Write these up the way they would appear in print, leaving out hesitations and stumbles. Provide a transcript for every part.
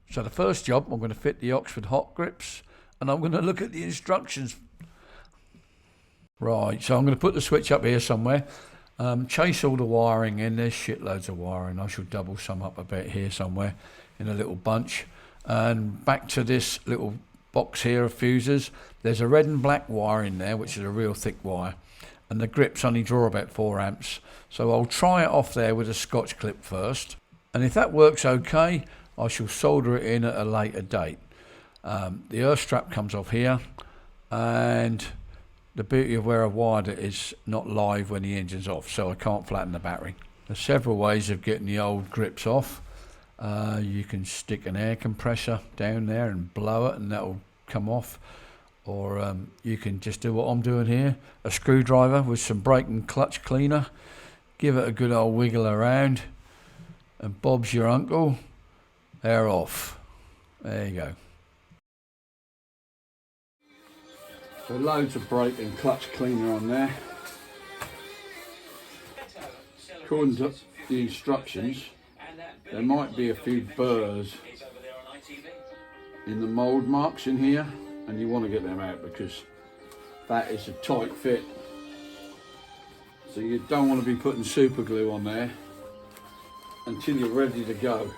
So the first job, I'm going to fit the Oxford hot grips, and I'm going to look at the instructions. Right, so I'm going to put the switch up here somewhere. Chase all the wiring in. There's shitloads of wiring. I should double some up a bit here somewhere in a little bunch. And back to this little box here of fuses. There's a red and black wire in there, which is a real thick wire. And the grips only draw about 4 amps. So I'll try it off there with a Scotch clip first. And if that works okay, I shall solder it in at a later date. The earth strap comes off here, and the beauty of where I've wired it is not live when the engine's off, so I can't flatten the battery. There's several ways of getting the old grips off. You can stick an air compressor down there and blow it and that'll come off. Or you can just do what I'm doing here, a screwdriver with some brake and clutch cleaner, give it a good old wiggle around, and Bob's your uncle, they're off. There you go. So loads of brake and clutch cleaner on there. According to the instructions, there might be a few burrs in the mould marks in here, and you want to get them out because that is a tight fit. So you don't want to be putting super glue on there until you're ready to go.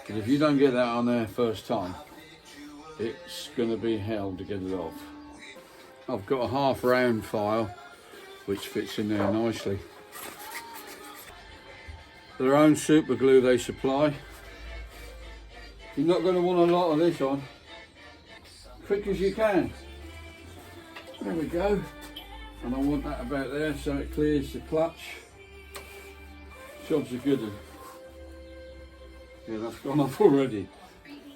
Because if you don't get that on there first time, it's going to be hell to get it off. I've got a half round file which fits in there nicely. Their own super glue they supply. You're not going to want a lot of this on. Quick as you can. There we go. And I want that about there so it clears the clutch. Jobs are good. Yeah, that's gone off already.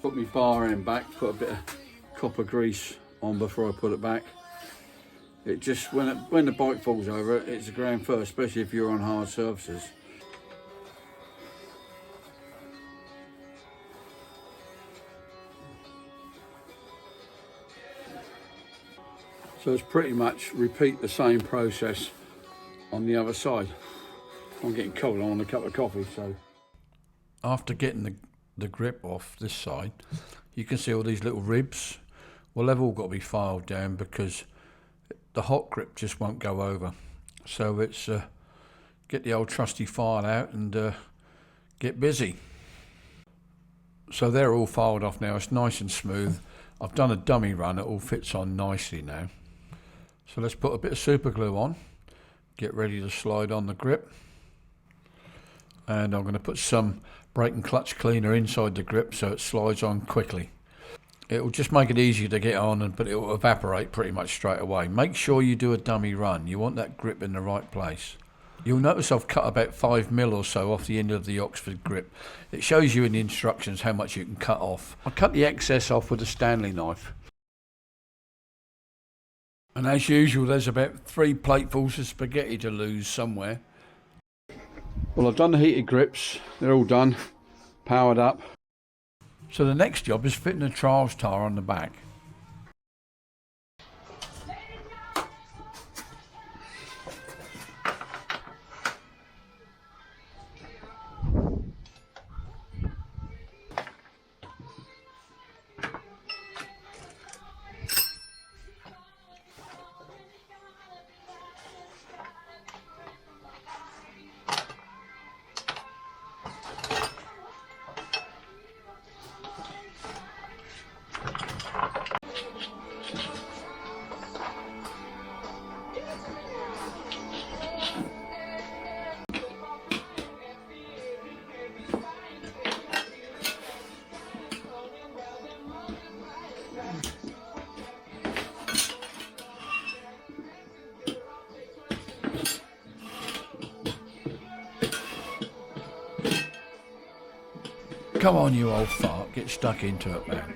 Put my bar end back, put a bit of copper grease on before I put it back. It just, when the bike falls over, it's a ground first, especially if you're on hard surfaces. So it's pretty much repeat the same process on the other side. I'm getting cold, I want a cup of coffee, so. After getting the grip off this side, you can see all these little ribs. Well, they've all got to be filed down because the hot grip just won't go over. So it's get the old trusty file out and get busy. So they're all filed off now, it's nice and smooth. I've done a dummy run, it all fits on nicely now. So let's put a bit of super glue on, get ready to slide on the grip. And I'm going to put some brake and clutch cleaner inside the grip so it slides on quickly. It will just make it easier to get on, but it will evaporate pretty much straight away. Make sure you do a dummy run. You want that grip in the right place. You'll notice I've cut about 5mm or so off the end of the Oxford grip. It shows you in the instructions how much you can cut off. I cut the excess off with a Stanley knife. And as usual, there's about 3 platefuls of spaghetti to lose somewhere. Well, I've done the heated grips. They're all done, powered up. So the next job is fitting a trials tyre on the back. Come on, you old fart, get stuck into it, man.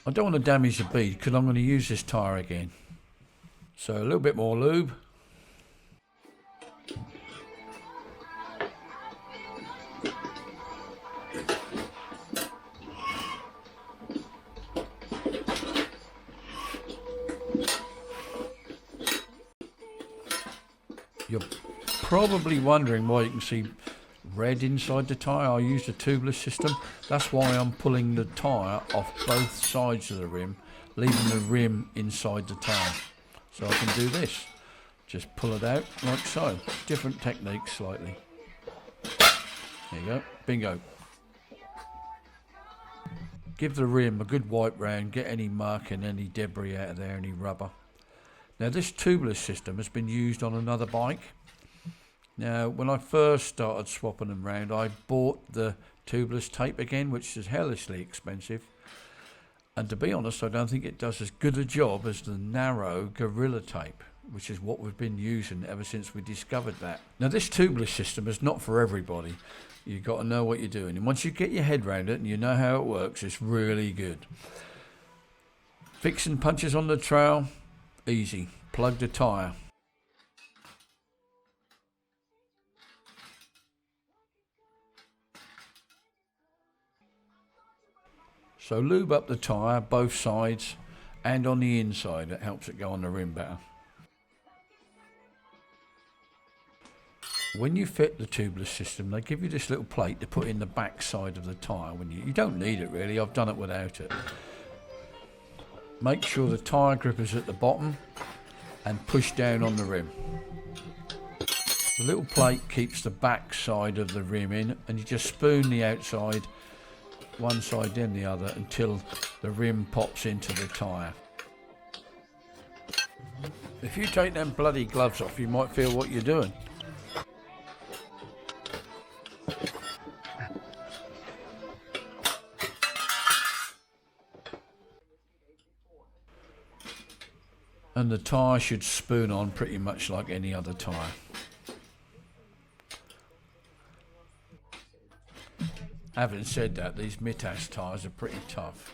I don't want to damage the bead because I'm going to use this tyre again. So a little bit more lube. You're probably wondering why you can see red inside the tyre. I used a tubeless system. That's why I'm pulling the tyre off both sides of the rim, leaving the rim inside the tyre. So I can do this. Just pull it out like so. Different technique slightly. There you go. Bingo. Give the rim a good wipe round, get any muck and any debris out of there, any rubber. Now this tubeless system has been used on another bike. Now when I first started swapping them round, I bought the tubeless tape again, which is hellishly expensive. And to be honest, I don't think it does as good a job as the narrow Gorilla tape, which is what we've been using ever since we discovered that. Now this tubeless system is not for everybody. You've got to know what you're doing. And once you get your head around it and you know how it works, it's really good. Fixing punches on the trail, easy. Plug the tyre. So lube up the tyre, both sides and on the inside. It helps it go on the rim better. When you fit the tubeless system, they give you this little plate to put in the back side of the tyre. When you don't need it really, I've done it without it. Make sure the tyre grip is at the bottom and push down on the rim. The little plate keeps the back side of the rim in, and you just spoon the outside, one side then the other, until the rim pops into the tyre. If you take them bloody gloves off, you might feel what you're doing. And the tyre should spoon on pretty much like any other tyre. Having said that, these Mitas tyres are pretty tough.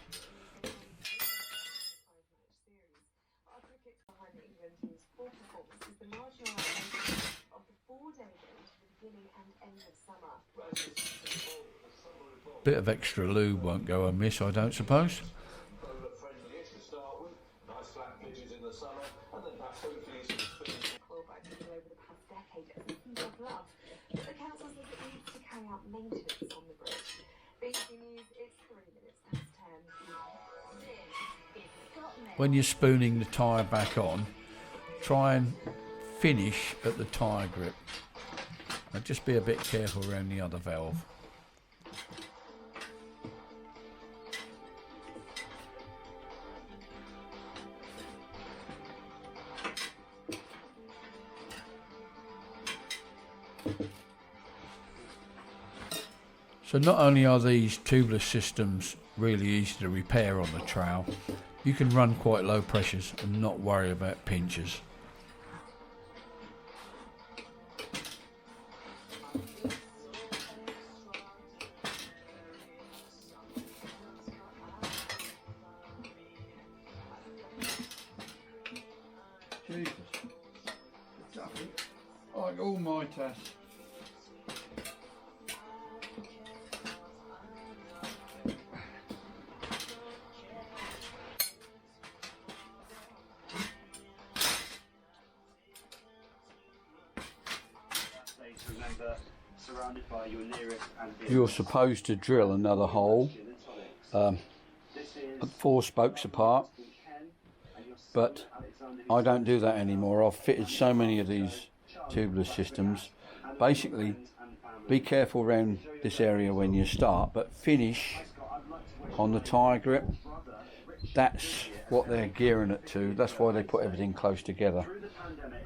Bit of extra lube won't go amiss, I don't suppose. When you're spooning the tyre back on, try and finish at the tyre grip. Now just be a bit careful around the other valve. So not only are these tubeless systems really easy to repair on the trail, you can run quite low pressures and not worry about pinchers. Jesus, like all my tests. You're supposed to drill another hole 4 spokes apart, but I don't do that anymore. I've fitted so many of these tubeless systems. Basically, be careful around this area when you start, but finish on the tyre grip. That's what they're gearing it to. That's why they put everything close together,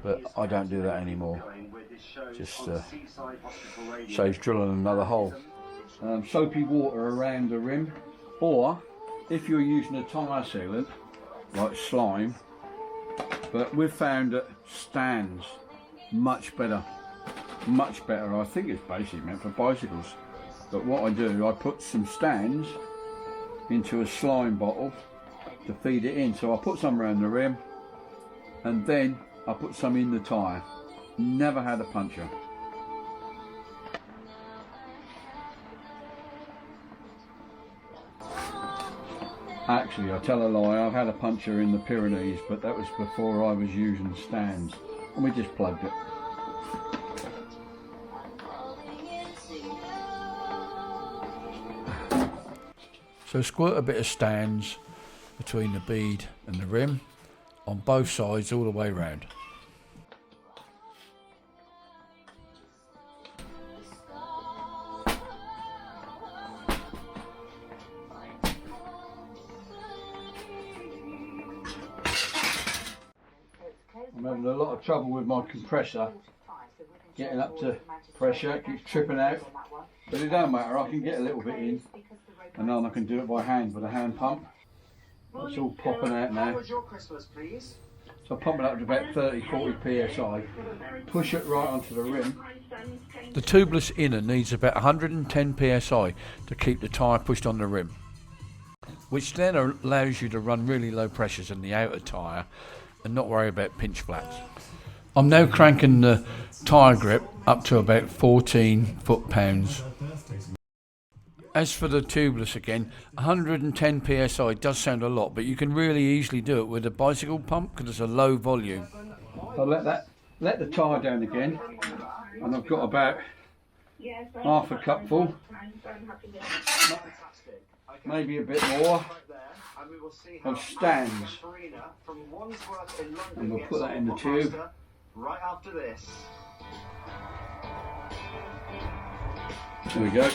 but I don't do that anymore. Just saves drilling another hole. Soapy water around the rim, or if you're using a tyre sealant like slime, but we've found that stands much better. I think it's basically meant for bicycles, but what I do, I put some stands into a slime bottle to feed it in. So I put some around the rim and then I put some in the tyre. Never had a puncture. Actually, I tell a lie, I've had a puncture in the Pyrenees, but that was before I was using stands, and we just plugged it. So squirt a bit of stands between the bead and the rim on both sides all the way round. I'm having a lot of trouble with my compressor getting up to pressure, it keeps tripping out, but it don't matter, I can get a little bit in and then I can do it by hand with a hand pump. It's all popping out now. So I pump it up to about 30-40 psi, push it right onto the rim. The tubeless inner needs about 110 psi to keep the tyre pushed on the rim, which then allows you to run really low pressures in the outer tyre and not worry about pinch flats. I'm now cranking the tyre grip up to about 14 foot-pounds. As for the tubeless again, 110 psi does sound a lot, but you can really easily do it with a bicycle pump because it's a low volume. I'll let the tyre down again, and I've got about half a cupful, maybe a bit more, of stands, and we'll put that in the tube. Right after this. There we go.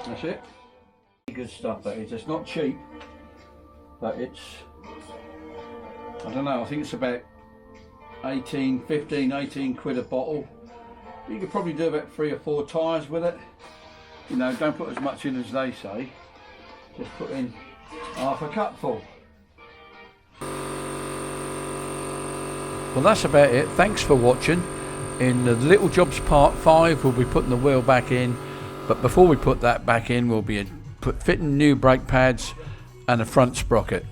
That's it. Good stuff that is. It's not cheap, but it's, I don't know, I think it's about 18 quid a bottle. You could probably do about 3 or 4 tyres with it. You know, don't put as much in as they say. Just put in half a cupful. Well, that's about it. Thanks for watching. In the little jobs part 5, we'll be putting the wheel back in, but before we put that back in, we'll be fitting new brake pads and a front sprocket.